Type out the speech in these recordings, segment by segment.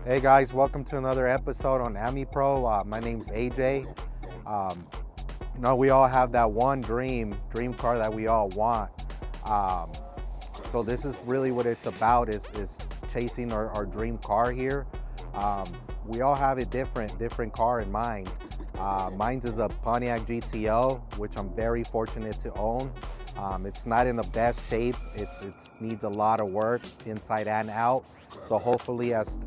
Hey guys, welcome to another episode on AmiPro. My name's AJ. We all have that one dream car that we all want. So this is really what it's about, is chasing our dream car here. We all have a different car in mind. Mine's is a Pontiac GTO, which I'm very fortunate to own. It's not in the best shape. It needs a lot of work inside and out. So hopefully as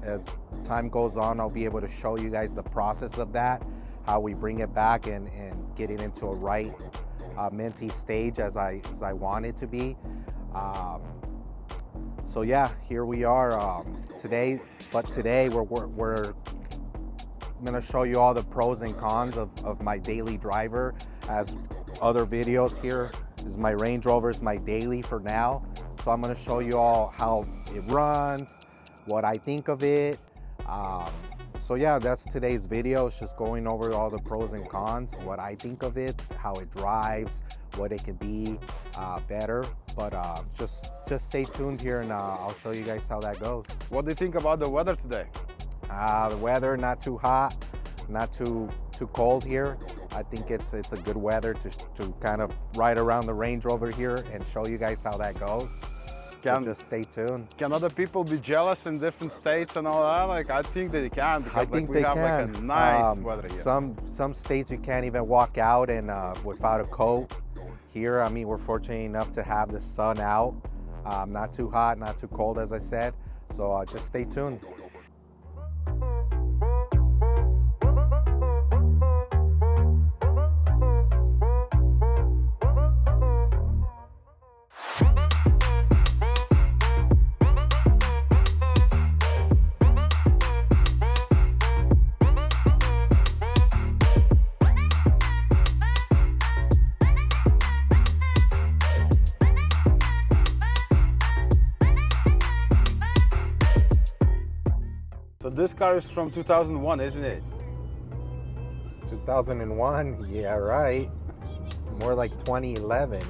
time goes on, I'll be able to show you guys the process of that, how we bring it back and get it into a right minty stage as I want it to be. So yeah, here we are today. But today we're gonna show you all the pros and cons of my daily driver. As other videos, here is my Range Rover, is my daily for now. So I'm gonna show you all how it runs, what I think of it. So yeah, that's today's video. It's just going over all the pros and cons, what I think of it, how it drives, what it can be better. But just stay tuned here and I'll show you guys how that goes. What do you think about the weather today? The weather, not too hot, not too cold here. I think it's a good weather to kind of ride around the Range Rover here and show you guys how that goes. So just stay tuned. Can other people be jealous in different states and all that? Like, I think they can, because we have like a nice weather here. Some states you can't even walk out and without a coat. Here, I mean, we're fortunate enough to have the sun out. Not too hot, not too cold, as I said. So just stay tuned. So this car is from 2001, isn't it? 2001, yeah, right. More like 2011.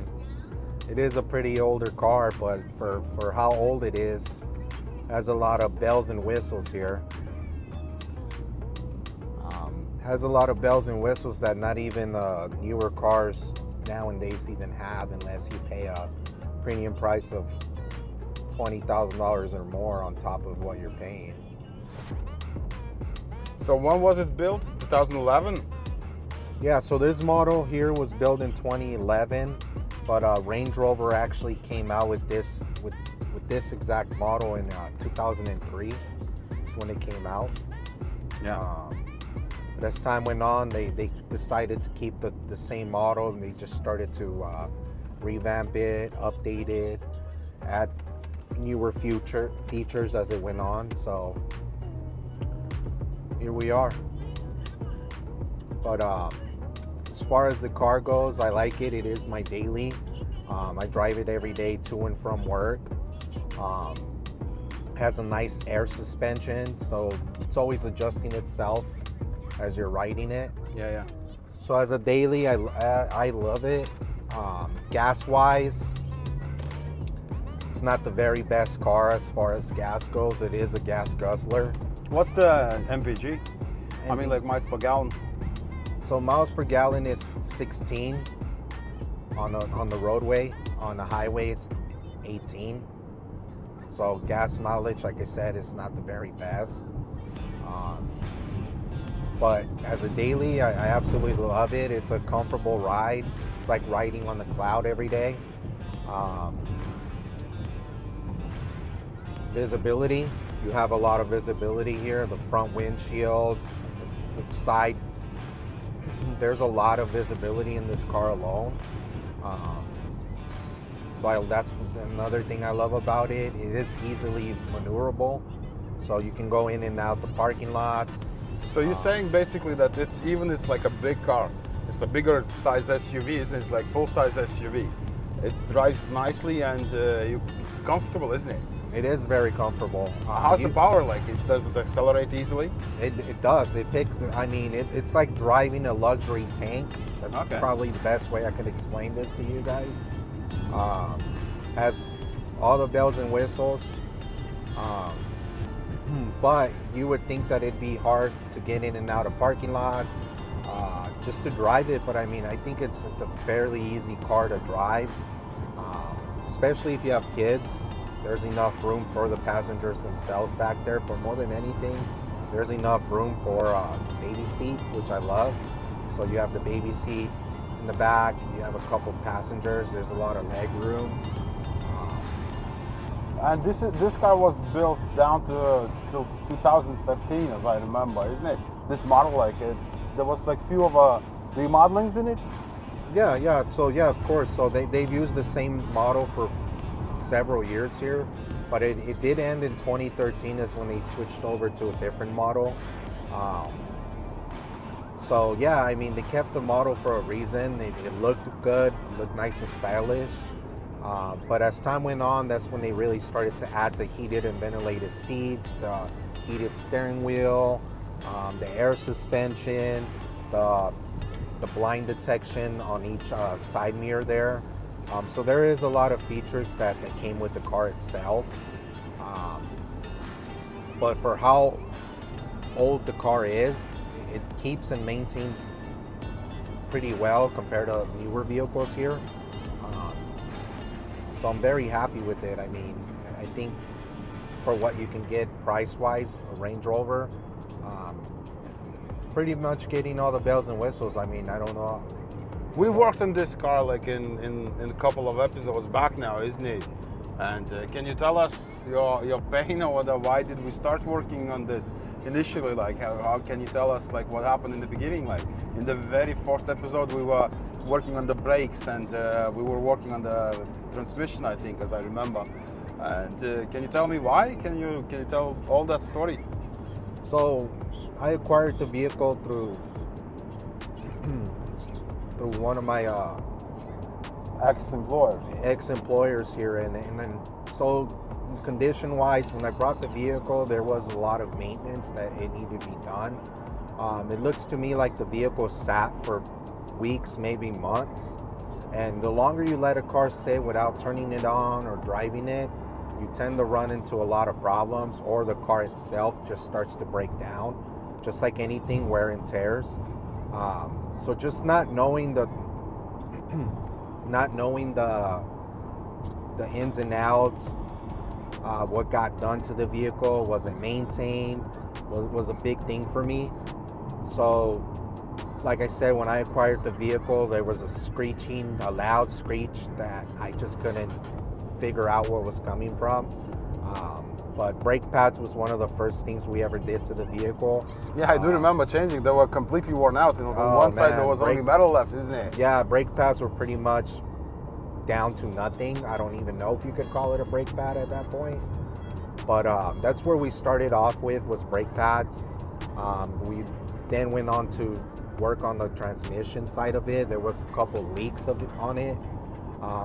It is a pretty older car, but for how old it is, has a lot of bells and whistles here. Has a lot of bells and whistles that not even newer cars nowadays even have, unless you pay a premium price of $20,000 or more on top of what you're paying. So when was it built? 2011? Yeah, so this model here was built in 2011, but Range Rover actually came out with this exact model in 2003. That's when it came out. Yeah. But as time went on, they decided to keep the same model, and they just started to revamp it, update it, add newer features as it went on. So here we are. But as far as the car goes, I like it. It is my daily. I drive it every day to and from work. Has a nice air suspension, so it's always adjusting itself as you're riding it. Yeah. So as a daily, I love it. Gas wise, it's not the very best car as far as gas goes. It is a gas guzzler. What's the MPG? I mean, like miles per gallon. So miles per gallon is 16 on the roadway. On the highway, it's 18. So gas mileage, like I said, is not the very best. But as a daily, I absolutely love it. It's a comfortable ride. It's like riding on the cloud every day. Visibility, you have a lot of visibility here. The front windshield, the side, there's a lot of visibility in this car alone. So that's another thing I love about it. It is easily maneuverable, so you can go in and out the parking lots. So you're saying basically that it's like a big car. It's a bigger size SUV, isn't it? Like full size SUV. It drives nicely and it's comfortable, isn't it? It is very comfortable. How's the power like? Does it accelerate easily? It does. It's like driving a luxury tank. That's probably the best way I can explain this to you guys. Has all the bells and whistles. but you would think that it'd be hard to get in and out of parking lots, just to drive it. But I mean, I think it's a fairly easy car to drive, especially if you have kids. There's enough room for the passengers themselves back there. But more than anything, there's enough room for a baby seat, which I love. So you have the baby seat in the back. You have a couple passengers. There's a lot of leg room. And this car was built down to 2013, as I remember, isn't it? This model, like there was like few of remodelings in it. Yeah. So yeah, of course. So they've used the same model for several years here, but it did end in 2013 is when they switched over to a different model. So yeah, I mean, they kept the model for a reason. It looked good, looked nice and stylish. But as time went on, that's when they really started to add the heated and ventilated seats, the heated steering wheel, the air suspension, the blind detection on each side mirror there. So there is a lot of features that came with the car itself. But for how old the car is, it keeps and maintains pretty well compared to newer vehicles here. So I'm very happy with it. I mean, I think for what you can get price-wise, a Range Rover, pretty much getting all the bells and whistles. I mean, I don't know. We worked on this car like in a couple of episodes back now, isn't it? And can you tell us your pain or why did we start working on this initially? Like how can you tell us like what happened in the beginning? Like in the very first episode, we were working on the brakes and we were working on the transmission, I think, as I remember. And can you tell me why? Can you tell all that story? So I acquired the vehicle through one of my ex-employers here, and then so condition-wise, when I brought the vehicle, there was a lot of maintenance that it needed to be done. It looks to me like the vehicle sat for weeks, maybe months, and the longer you let a car sit without turning it on or driving it, you tend to run into a lot of problems, or the car itself just starts to break down, just like anything, wear and tears. So just not knowing the ins and outs, what got done to the vehicle, was it maintained, was a big thing for me. So like I said, when I acquired the vehicle, there was a loud screech that I just couldn't figure out where it was coming from. But brake pads was one of the first things we ever did to the vehicle. Yeah, I do remember changing. They were completely worn out. And on one side, there was only metal left, isn't it? Yeah, brake pads were pretty much down to nothing. I don't even know if you could call it a brake pad at that point. But that's where we started off with, was brake pads. We then went on to work on the transmission side of it. There was a couple leaks on it.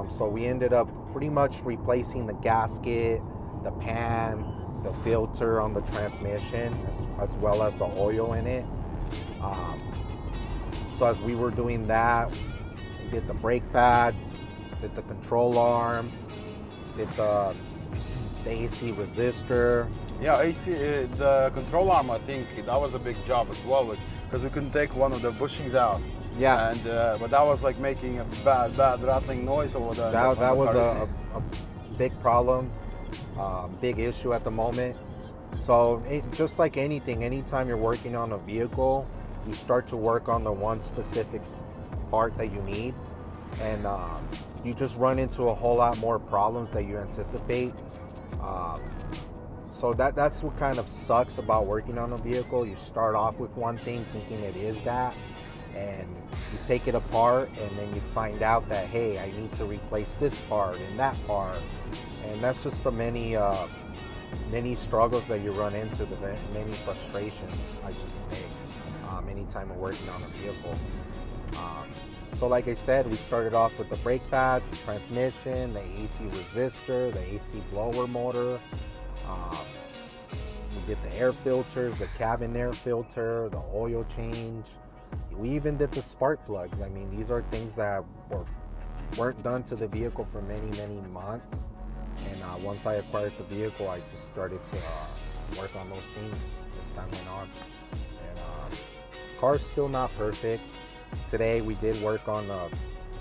So we ended up pretty much replacing the gasket, the pan, the filter on the transmission, as well as the oil in it. So as we were doing that, we did the brake pads, did the control arm, did the AC resistor. Yeah, AC, the control arm, I think that was a big job as well, because we couldn't take one of the bushings out. Yeah. And but that was like making a bad rattling noise over the. That was a big problem, big issue at the moment. So just like anything, anytime you're working on a vehicle, you start to work on the one specific part that you need, and you just run into a whole lot more problems that you anticipate. So that's what kind of sucks about working on a vehicle. You start off with one thing thinking it is that, and you take it apart, and then you find out that, hey, I need to replace this part and that part, and that's just the many struggles that you run into, the many frustrations, I should say, anytime we're working on a vehicle. So like I said, we started off with the brake pads, the transmission, the AC resistor, the AC blower motor. We did the air filters, the cabin air filter, the oil change. We even did the spark plugs. I mean, these are things that weren't done to the vehicle for many months. And once I acquired the vehicle, I just started to work on those things as time went on. And car's still not perfect. Today we did work on the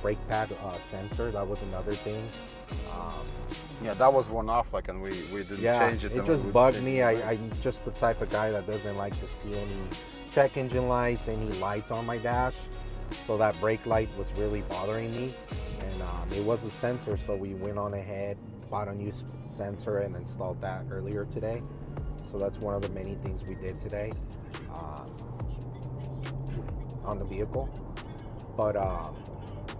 brake pad sensor. That was another thing. Yeah, that was one off, like, and we didn't change it. It just bugged me. I'm just the type of guy that doesn't like to see any check engine lights, any lights on my dash. So that brake light was really bothering me. And it was a sensor, so we went on ahead, bought a new sensor and installed that earlier today. So that's one of the many things we did today on the vehicle. But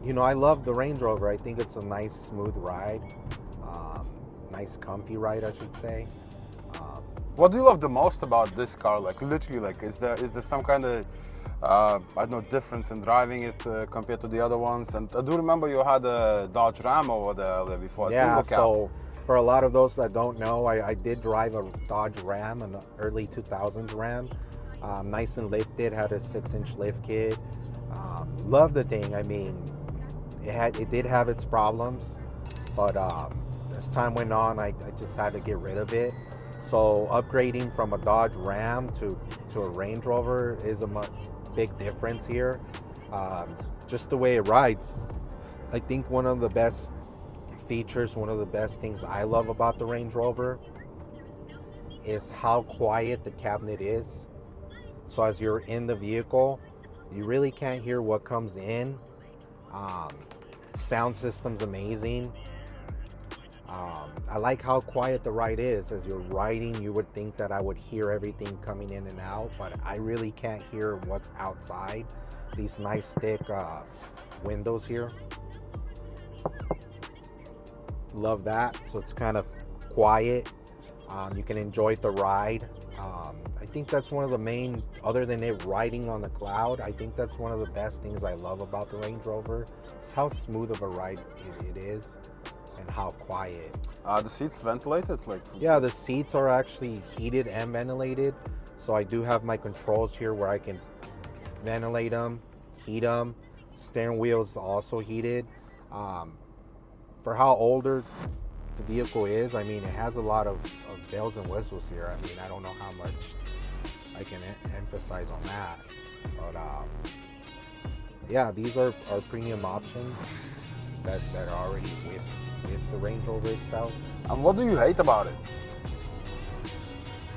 you know, I love the Range Rover. I think it's a nice, smooth ride. Nice, comfy ride, I should say. What do you love the most about this car? Like, literally, like, is there some kind of I don't know, difference in driving it compared to the other ones? And I do remember you had a Dodge Ram over there before. Yeah, so for a lot of those that don't know, I did drive a Dodge Ram, an early 2000s Ram. Nice and lifted, had a 6-inch lift kit. Love the thing. I mean, it did have its problems, but as time went on, I just had to get rid of it. So upgrading from a Dodge Ram to a Range Rover is a big difference here. Just the way it rides. I think one of the best features, one of the best things I love about the Range Rover is how quiet the cabinet is. So as you're in the vehicle, you really can't hear what comes in. Sound system's amazing. I like how quiet the ride is. As you're riding, you would think that I would hear everything coming in and out, but I really can't hear what's outside. These nice thick windows here. Love that. So it's kind of quiet. You can enjoy the ride. I think that's one of the main, other than it riding on the cloud, I think that's one of the best things I love about the Range Rover. Is how smooth of a ride it is and how quiet. The seats ventilated? Yeah, the seats are actually heated and ventilated. So I do have my controls here where I can ventilate them, heat them. Steering wheel's also heated. For how older the vehicle is, I mean, it has a lot of bells and whistles here. I mean, I don't know how much I can emphasize on that, but yeah, these are premium options that are already with the Range Rover itself. And what do you hate about it?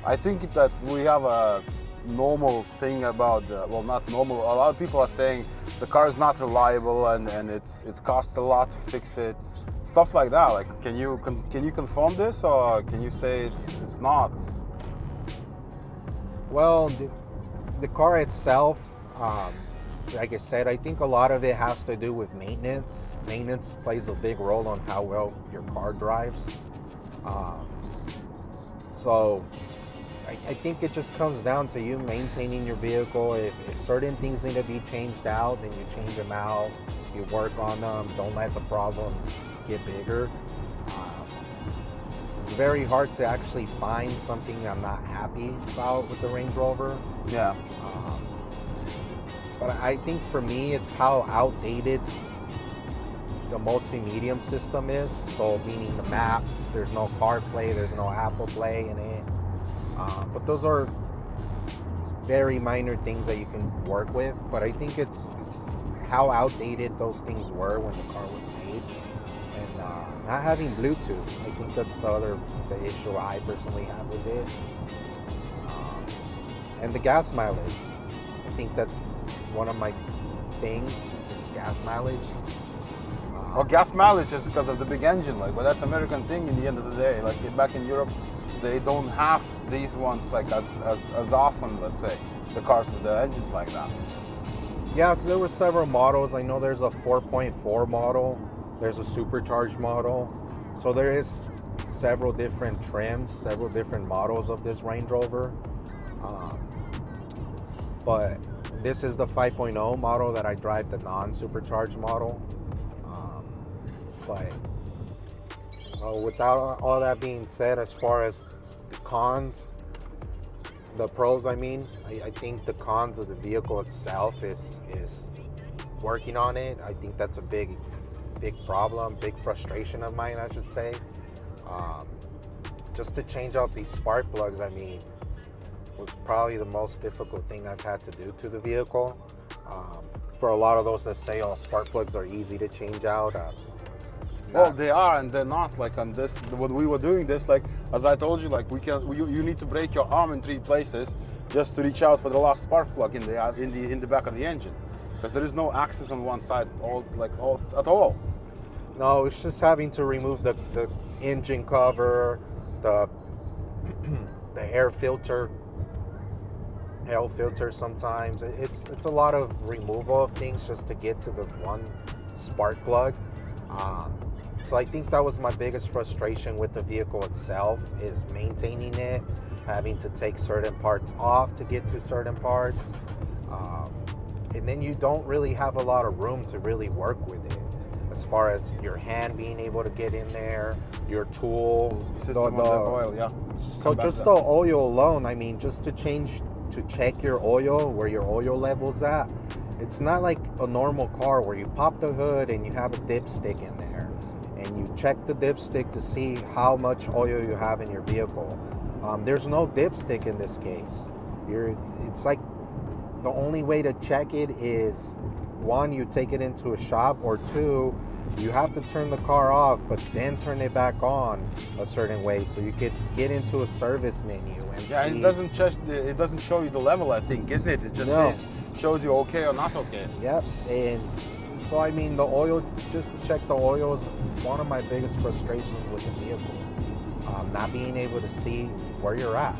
I think that we have a normal thing about well, not normal, a lot of people are saying the car is not reliable and it's cost a lot to fix it, stuff like that. Like, can you confirm this, or can you say it's not? Well, the car itself, like I said, I think a lot of it has to do with maintenance. Maintenance plays a big role on how well your car drives. So I think it just comes down to you maintaining your vehicle. If certain things need to be changed out, then you change them out. You work on them. Don't let the problem get bigger. It's very hard to actually find something I'm not happy about with the Range Rover. Yeah. But I think for me, it's how outdated the multimedia system is. So meaning the maps, there's no CarPlay, there's no Apple Play in it. But those are very minor things that you can work with. But I think it's how outdated those things were when the car was made. And not having Bluetooth, I think that's the issue I personally have with it. And the gas mileage, I think that's one of my things, is gas mileage. Well, gas mileage is because of the big engine, like, but that's American thing in the end of the day. Like, back in Europe, they don't have these ones like as often, let's say, the cars with the engines like that. Yeah, so there were several models. I know there's a 4.4 model, there's a supercharged model. So there is several different trims, several different models of this Range Rover. But this is the 5.0 model that I drive, the non-supercharged model. But without all that being said, as far as the cons, the pros, I mean, I think the cons of the vehicle itself is working on it. I think that's a big problem, big frustration of mine, I should say. just to change out these spark plugs, I mean, was probably the most difficult thing I've had to do to the vehicle. For a lot of those that say, oh, spark plugs are easy to change out. Well, they are and they're not. Like on this, when we were doing this, like as I told you, like you need to break your arm in 3 places just to reach out for the last spark plug in the back of the engine, because there is no access on one side at all. No, it's just having to remove the engine cover, the air filter sometimes. It's a lot of removal of things just to get to the one spark plug. So I think that was my biggest frustration with the vehicle itself, is maintaining it, having to take certain parts off to get to certain parts. And then you don't really have a lot of room to really work with it, as far as your hand being able to get in there, your tool, System of the oil, yeah. So just the oil alone, I mean, just to check your oil, where your oil level's at, it's not like a normal car where you pop the hood and you have a dipstick in there and you check the dipstick to see how much oil you have in your vehicle. There's no dipstick in this case. It's like the only way to check it is, one, you take it into a shop, or two, you have to turn the car off but then turn it back on a certain way so you could get into a service menu and see. And it doesn't show you the level, I think, isn't it? It just shows you okay or not okay. Yep. And so I mean, the oil, just to check the oil, is one of my biggest frustrations with the vehicle. Not being able to see where you're at.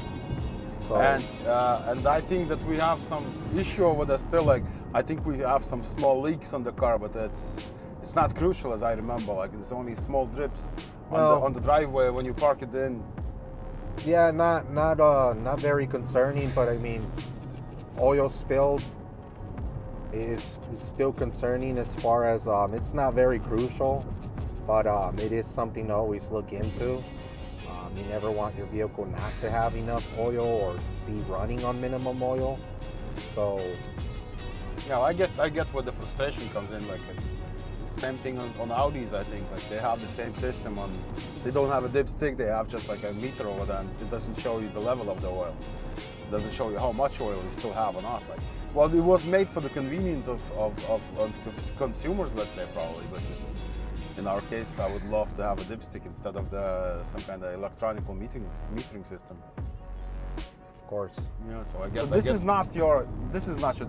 So, and I think that we have some issue over there still. Like, I think we have some small leaks on the car, but it's not crucial, as I remember. Like, there's only small drips on the driveway when you park it in. Yeah, not very concerning, but I mean, oil spilled is still concerning, as far as it's not very crucial, but it is something to always look into. You never want your vehicle not to have enough oil or be running on minimum oil. So yeah, I get where the frustration comes in. Like, it's the same thing on Audis. I think like they have the same system they don't have a dipstick, they have just like a meter over there, and it doesn't show you the level of the oil. It doesn't show you how much oil you still have or not. Like, well, it was made for the convenience of consumers, let's say, probably, but in our case, I would love to have a dipstick instead of some kind of electronic metering system. of course. Yeah, so I guess this is not your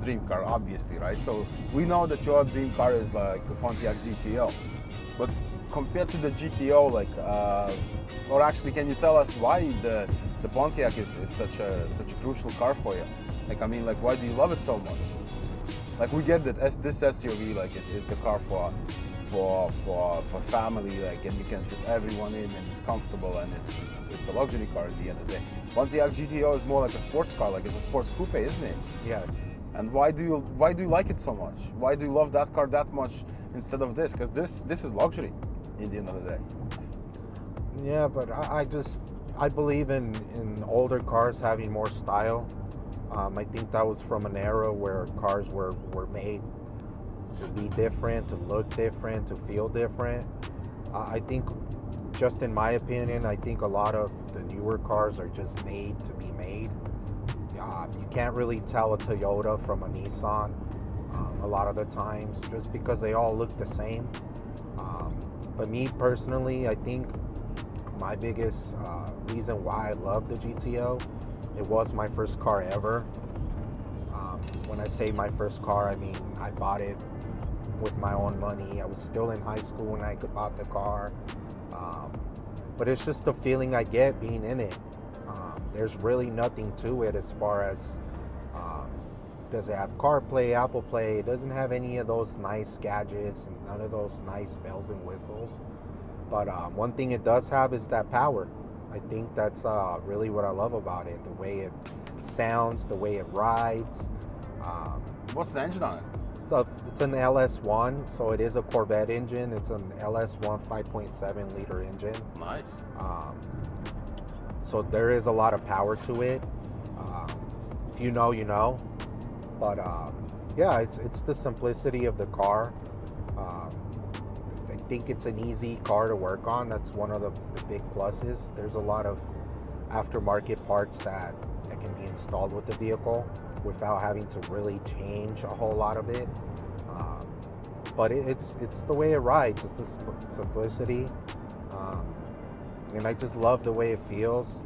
dream car, obviously, right? So we know that your dream car is like a Pontiac GTO, but compared to the GTO, like, or actually, can you tell us why the Pontiac is such a crucial car for you? Like, I mean, like, why do you love it so much? Like, we get that this SUV, like, is the car for family, like, and you can fit everyone in, and it's comfortable, and it's a luxury car at the end of the day. Pontiac GTO is more like a sports car, like it's a sports coupe, isn't it? Yes. And why do you like it so much? Why do you love that car that much instead of this? Because this is luxury in the end of the day. Yeah, but I believe in older cars having more style. I think that was from an era where cars were made to be different, to look different, to feel different. I think, just in my opinion, I think a lot of the newer cars are just made to be made. You can't really tell a Toyota from a Nissan a lot of the times, just because they all look the same. But me personally, I think my biggest reason why I love the GTO, it was my first car ever. When I say my first car, I mean I bought it with my own money. I was still in high school when I bought the car. But it's just the feeling I get being in it. There's really nothing to it as far as, does it have CarPlay, Apple Play? It doesn't have any of those nice gadgets, none of those nice bells and whistles. But one thing it does have is that power. I think that's really what I love about it. The way it sounds, the way it rides. What's the engine on it? It's an LS1, so it is a Corvette engine. It's an LS1 5.7 liter engine. Nice. So there is a lot of power to it. If you know, you know. But yeah, it's the simplicity of the car. think it's an easy car to work on. That's one of the big pluses. There's a lot of aftermarket parts that can be installed with the vehicle without having to really change a whole lot of it. But it's the way it rides. It's the simplicity, and I just love the way it feels.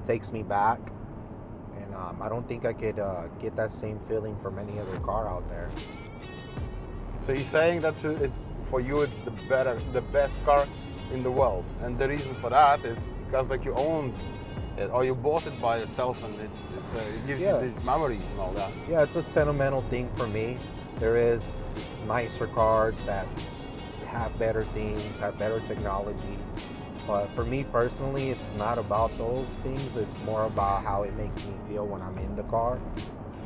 It takes me back, and I don't think I could get that same feeling from any other car out there. So you're saying that it's for you, it's the best car in the world, and the reason for that is because like you owned it or you bought it by yourself, and it gives you these memories and all that. Yeah, it's a sentimental thing for me. There is nicer cars that have better things, have better technology. But for me personally, it's not about those things. It's more about how it makes me feel when I'm in the car.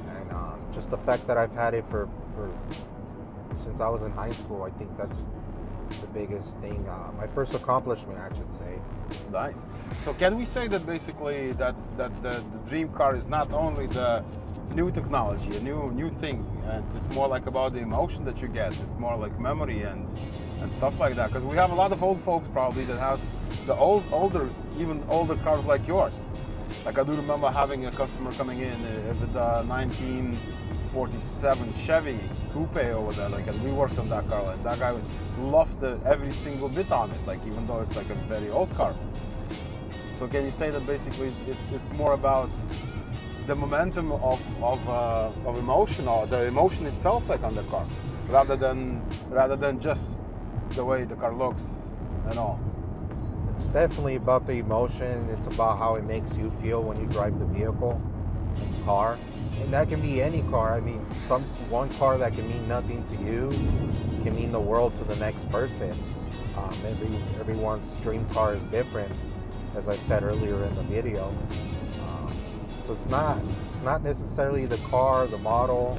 And just the fact that I've had it for since I was in high school, I think that's the biggest thing. My first accomplishment, I should say. Nice. So can we say that basically that the dream car is not only the new technology, a new thing, and it's more like about the emotion that you get. It's more like memory and stuff like that. Because we have a lot of old folks probably that has the even older cars like yours. Like I do remember having a customer coming in with a 1947 Chevy Coupe over there, like, and we worked on that car, and that guy loved every single bit on it, like even though it's like a very old car. So can you say that basically it's more about the momentum of emotion, or the emotion itself, like on the car, rather than just the way the car looks and all? It's definitely about the emotion. It's about how it makes you feel when you drive the vehicle, car. And that can be any car. I mean, one car that can mean nothing to you can mean the world to the next person. Everyone's dream car is different, as I said earlier in the video. So it's not necessarily the car, the model,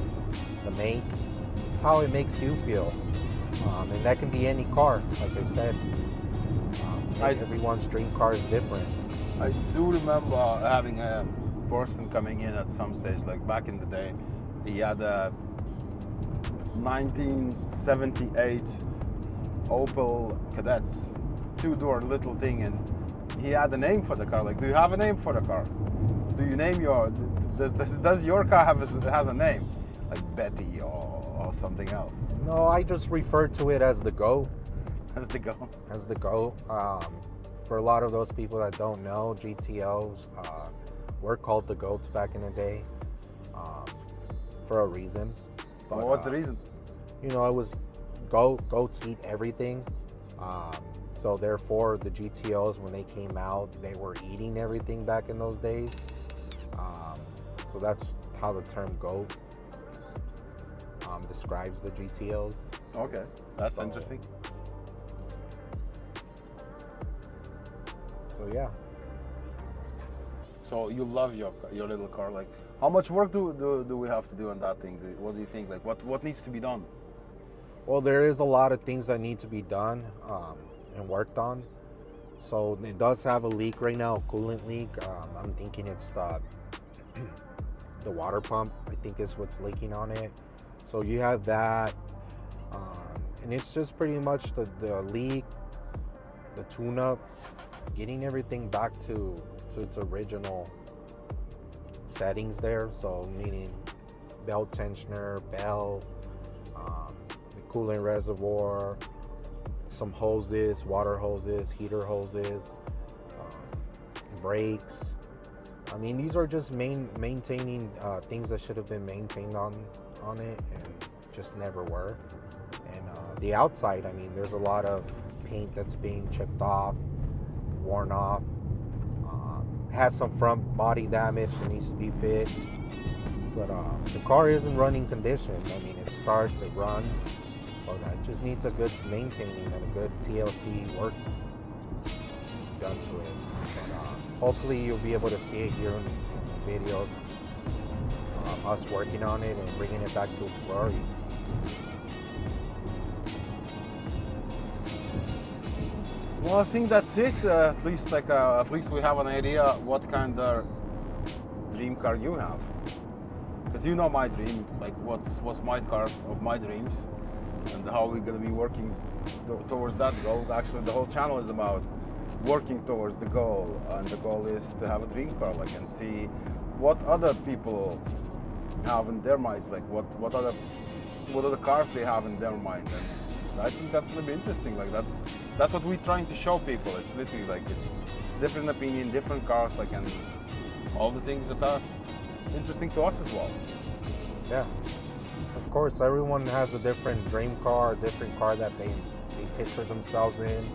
the make. It's how it makes you feel, and that can be any car. Like I said, everyone's dream car is different. I do remember having a person coming in at some stage, like back in the day. He had a 1978 Opel Kadett, two-door little thing, and he had a name for the car. Like, do you have a name for the car? Do you name does your car has a name, like Betty or something else? No, I just refer to it as the GOAT. As the GOAT. As the GOAT. For a lot of those people that don't know, GTOs were called the GOATs back in the day, for a reason. But what was the reason? It was goats eat everything. So therefore, the GTOs, when they came out, they were eating everything back in those days. So that's how the term GOAT describes the GTOs. Okay, that's interesting. So yeah. So you love your little car. Like, how much work do we have to do on that thing? What do you think? Like, what needs to be done? Well, there is a lot of things that need to be done and worked on. So it does have a leak right now, a coolant leak. I'm thinking it's the water pump, I think, is what's leaking on it. So you have that, and it's just pretty much the leak, the tune-up, getting everything back to its original settings there. So meaning belt tensioner, belt, the coolant reservoir, some hoses, water hoses, heater hoses, brakes. I mean, these are just maintaining things that should have been maintained on it and just never were. And the outside, I mean, there's a lot of paint that's being chipped off, worn off. Has some front body damage that needs to be fixed. But the car is in running condition. I mean, it starts, it runs, but it just needs a good maintaining and a good TLC work done to it. But hopefully you'll be able to see it here in the videos, us working on it and bringing it back to its glory. Well, I think that's it. At least we have an idea what kind of dream car you have. Because you know my dream, like what's my car of my dreams. and how we're going to be working towards that goal. Actually, the whole channel is about working towards the goal, and the goal is to have a dream car, like, and see what other people have in their minds, like what other cars they have in their mind. And I think that's going to be interesting. Like that's what we're trying to show people. It's literally like it's different opinion, different cars, like, and all the things that are interesting to us as well. Yeah, of course, everyone has a different dream car, a different car that they picture themselves in,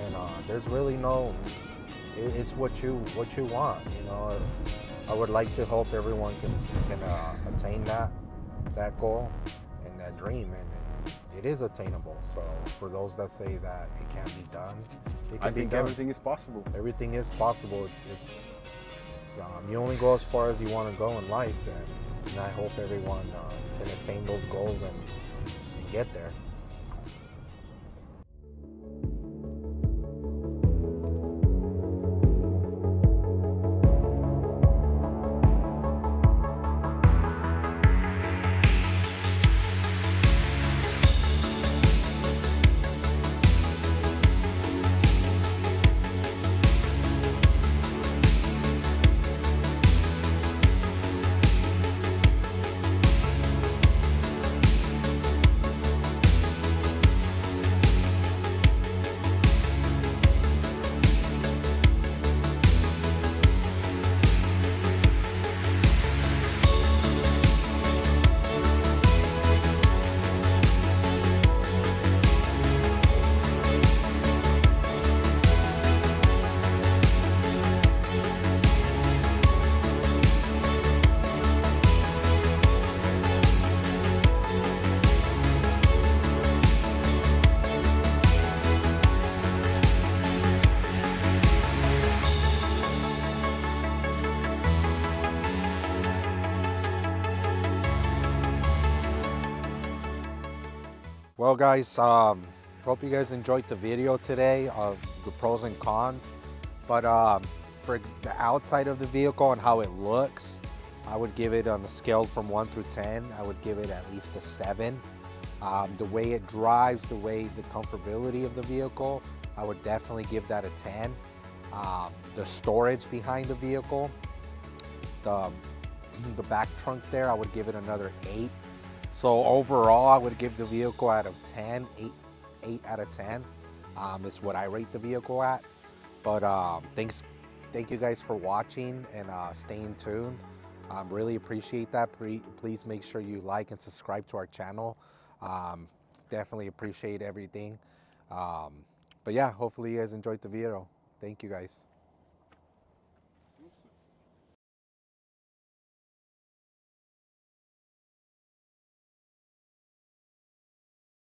and there's really no, it's what you want, you know. I would like to hope everyone can attain that goal and that dream, and it is attainable. So for those that say that it can't be done, it can I be think done. everything is possible. Everything is possible. It's you only go as far as you want to go in life, and I hope everyone can attain those goals and get there. Well, guys, hope you guys enjoyed the video today of the pros and cons. But for the outside of the vehicle and how it looks, I would give it on a scale from 1 through 10. I would give it at least a 7. The way it drives, the comfortability of the vehicle, I would definitely give that a 10. The storage behind the vehicle, the back trunk there, I would give it another 8. So overall, I would give the vehicle out of 10, 8 out of 10 is what I rate the vehicle at. But thank you guys for watching and staying tuned. Really appreciate that. Please make sure you like and subscribe to our channel. Definitely appreciate everything. But yeah, hopefully you guys enjoyed the video. Thank you guys.